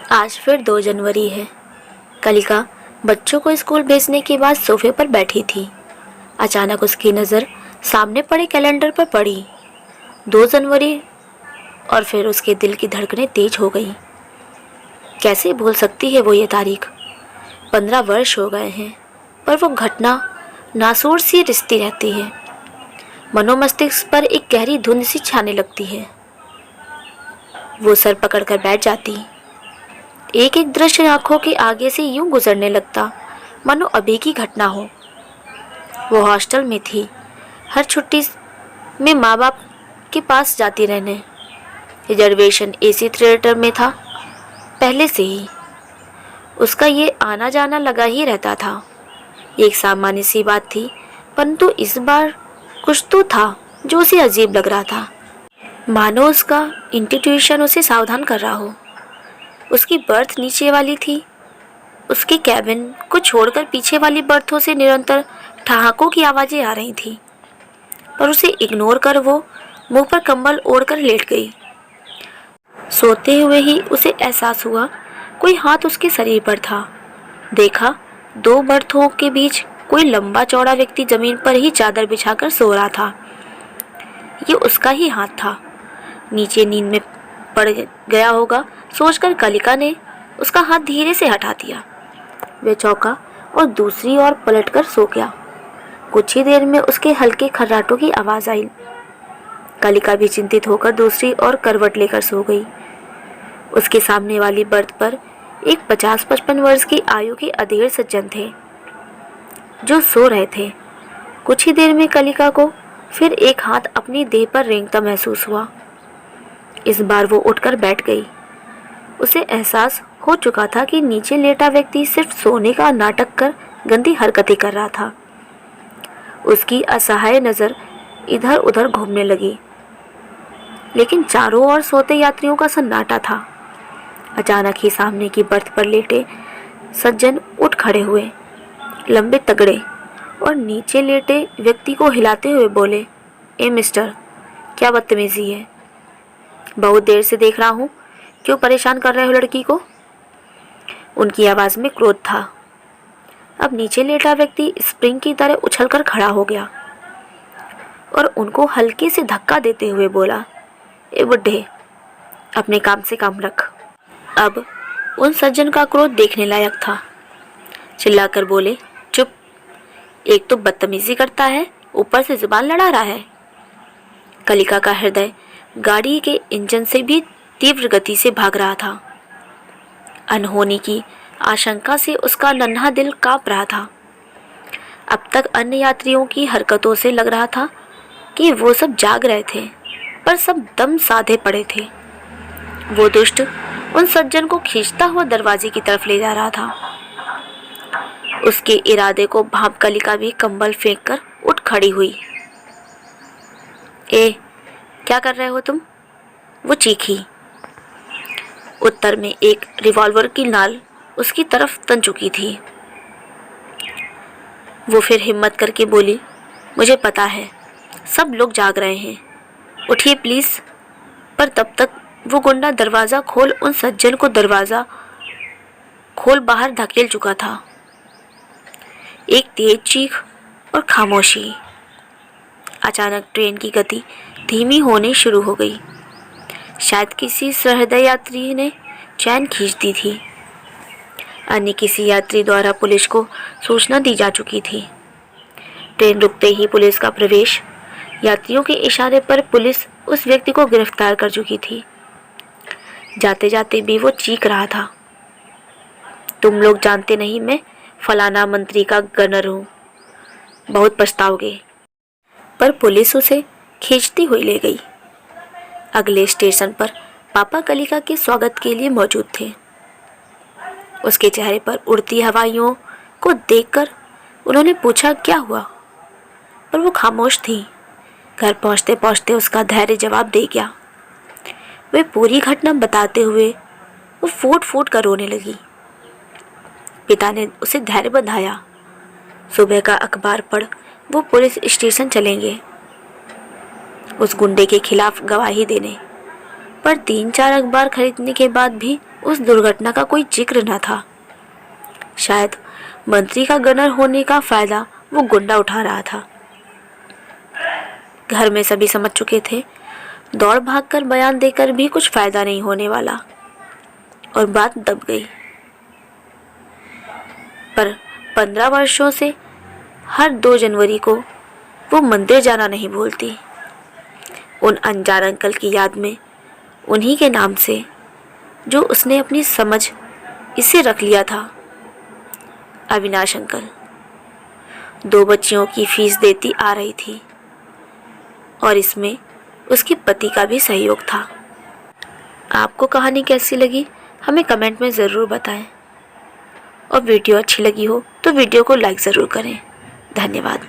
आज फिर 2 जनवरी है। कलिका बच्चों को स्कूल भेजने के बाद सोफे पर बैठी थी। अचानक उसकी नज़र सामने पड़े कैलेंडर पर पड़ी। 2 जनवरी, और फिर उसके दिल की धड़कनें तेज हो गईं। कैसे भूल सकती है वो ये तारीख। 15 वर्ष हो गए हैं, पर वो घटना नासूर सी रिश्ती रहती है। मनोमस्तिष्क पर एक गहरी धुंध सी छाने लगती है। वो सर पकड़कर बैठ जाती। एक एक दृश्य आंखों के आगे से यूं गुजरने लगता मानो अभी की घटना हो। वो हॉस्टल में थी, हर छुट्टी में माँ बाप के पास जाती रहने। रिजर्वेशन एसी थिएटर में था पहले से ही। उसका ये आना जाना लगा ही रहता था। एक सामान्य सी बात थी, परंतु इस बार कुछ तो था जो उसे अजीब लग रहा था। मानो उसका इंट्यूशन उसे सावधान कर रहा हो। उसकी बर्थ नीचे वाली थी। उसके कैबिन को छोड़कर पीछे वाली बर्थों से निरंतर ठहाकों की आवाज़ें आ रही थीं, पर उसे इग्नोर कर वो मुंह पर कंबल ओढ़कर लेट गई। सोते हुए ही उसे एहसास हुआ कोई हाथ उसके शरीर पर था। देखा, 2 बर्थों के बीच कोई लंबा चौड़ा व्यक्ति जमीन पर ही चादर बिछाकर सो रहा था। ये उसका ही हाथ था। नीचे नींद में पड़ गया होगा सोचकर कलिका ने उसका हाथ धीरे से हटा दिया। वह चौंका और दूसरी ओर पलटकर सो गया। कुछ ही देर में उसके हल्के खर्राटों की आवाज़ आई। कलिका भी चिंतित होकर दूसरी ओर करवट लेकर सो गई। उसके सामने वाली बर्थ पर एक 50-55 वर्ष की आयु के अधेड़ सज्जन थे जो सो रहे थे। कुछ ही देर में कलिका को फिर एक हाथ अपनी देह पर रेंगता महसूस हुआ। इस बार वो उठकर बैठ गई। उसे एहसास हो चुका था कि नीचे लेटा व्यक्ति सिर्फ सोने का नाटक कर गंदी हरकतें कर रहा था। उसकी असहाय नज़र इधर उधर घूमने लगी, लेकिन चारों ओर सोते यात्रियों का सन्नाटा था। अचानक ही सामने की बर्थ पर लेटे सज्जन उठ खड़े हुए, लंबे तगड़े, और नीचे लेटे व्यक्ति को हिलाते हुए बोले, ए मिस्टर, क्या बदतमीजी है। बहुत देर से देख रहा हूँ, क्यों परेशान कर रहे हो लड़की को। उनकी आवाज़ में क्रोध था। अब नीचे लेटा व्यक्ति स्प्रिंग की तरह उछलकर खड़ा हो गया और उनको हल्के से धक्का देते हुए बोला, ए बुड्ढे, अपने काम से काम रख। अब उन सज्जन का क्रोध देखने लायक था। चिल्लाकर बोले, चुप, एक तो बदतमीजी करता है, ऊपर से जुबान लड़ा रहा है। कलिका का हृदय गाड़ी के इंजन से भी तीव्र गति से भाग रहा था। अनहोनी की आशंका से उसका नन्हा दिल कांप रहा था। अब तक अन्य यात्रियों की हरकतों से लग रहा था कि वो सब जाग रहे थे, पर सब दम साधे पड़े थे। वो दुष्ट उन सज्जन को खींचता हुआ दरवाजे की तरफ ले जा रहा था। उसके इरादे को भांप कलिका भी कंबल फेंककर उठ खड़ी हुई। ए, क्या कर रहे हो तुम? वो चीखी। उत्तर में एक रिवॉल्वर की नाल उसकी तरफ तन चुकी थी। वो फिर हिम्मत करके बोली, मुझे पता है सब लोग जाग रहे हैं, उठिए प्लीज़। पर तब तक वो गुंडा दरवाज़ा खोल उन सज्जन को दरवाज़ा खोल बाहर धकेल चुका था। एक तेज चीख और खामोशी। अचानक ट्रेन की गति धीमी होने शुरू हो गई। शायद किसी सहृदय यात्री ने चैन खींच दी थी। अन्य किसी यात्री द्वारा पुलिस को सूचना दी जा चुकी थी। ट्रेन रुकते ही पुलिस का प्रवेश। यात्रियों के इशारे पर पुलिस उस व्यक्ति को गिरफ्तार कर चुकी थी। जाते जाते भी वो चीख रहा था, तुम लोग जानते नहीं मैं फलाना मंत्री का गनर हूँ, बहुत पछताओगे। पर पुलिस उसे खींचती हुई ले गई। अगले स्टेशन पर पापा कलिका के स्वागत के लिए मौजूद थे। उसके चेहरे पर उड़ती हवाइयों को देखकर उन्होंने पूछा, क्या हुआ? पर वो खामोश थी। घर पहुंचते पहुंचते उसका धैर्य जवाब दे गया। वे पूरी घटना बताते हुए वो फूट फूट कर रोने लगी। पिता ने उसे धैर्य बंधाया। सुबह का अखबार पढ़ वो पुलिस स्टेशन चलेंगे उस गुंडे के खिलाफ गवाही देने। पर 3-4 अखबार खरीदने के बाद भी उस दुर्घटना का कोई जिक्र न था। शायद मंत्री का गनर होने का फायदा वो गुंडा उठा रहा था। घर में सभी समझ चुके थे, दौड़ भागकर बयान देकर भी कुछ फायदा नहीं होने वाला, और बात दब गई। पर 15 वर्षों से हर 2 जनवरी को वो मंदिर जाना नहीं भूलती। उन अनजान अंकल की याद में, उन्हीं के नाम से जो उसने अपनी समझ इसे रख लिया था, अविनाश अंकल। 2 बच्चियों की फीस देती आ रही थी और इसमें उसके पति का भी सहयोग था। आपको कहानी कैसी लगी हमें कमेंट में ज़रूर बताएं, और वीडियो अच्छी लगी हो तो वीडियो को लाइक ज़रूर करें। धन्यवाद।